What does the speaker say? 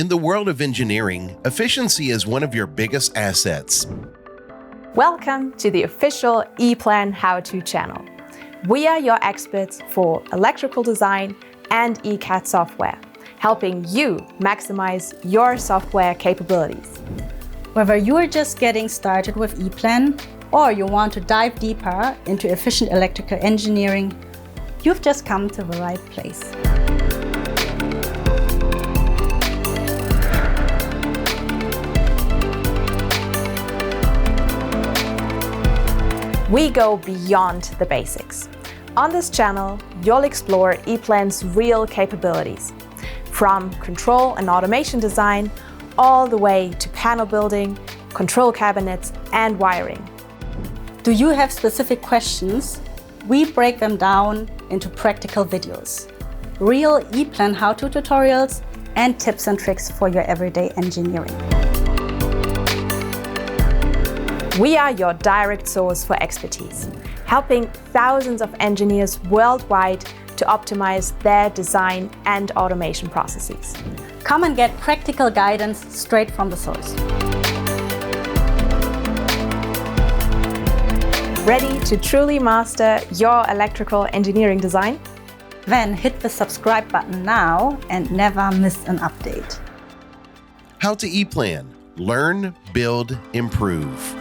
In the world of engineering, efficiency is one of your biggest assets. Welcome to the official Eplan How-To channel. We are your experts for electrical design and ECAD software, helping you maximize your software capabilities. Whether you are just getting started with Eplan or you want to dive deeper into efficient electrical engineering, you've just come to the right place. We go beyond the basics. On this channel, you'll explore Eplan's real capabilities, from control and automation design all the way to panel building, control cabinets, and wiring. Do you have specific questions? We break them down into practical videos, real Eplan How-To tutorials, and tips and tricks for your everyday engineering. We are your direct source for expertise, helping thousands of engineers worldwide to optimize their design and automation processes. Come and get practical guidance straight from the source. Ready to truly master your electrical engineering design? Then hit the subscribe button now and never miss an update. How to Eplan. Learn, build, improve.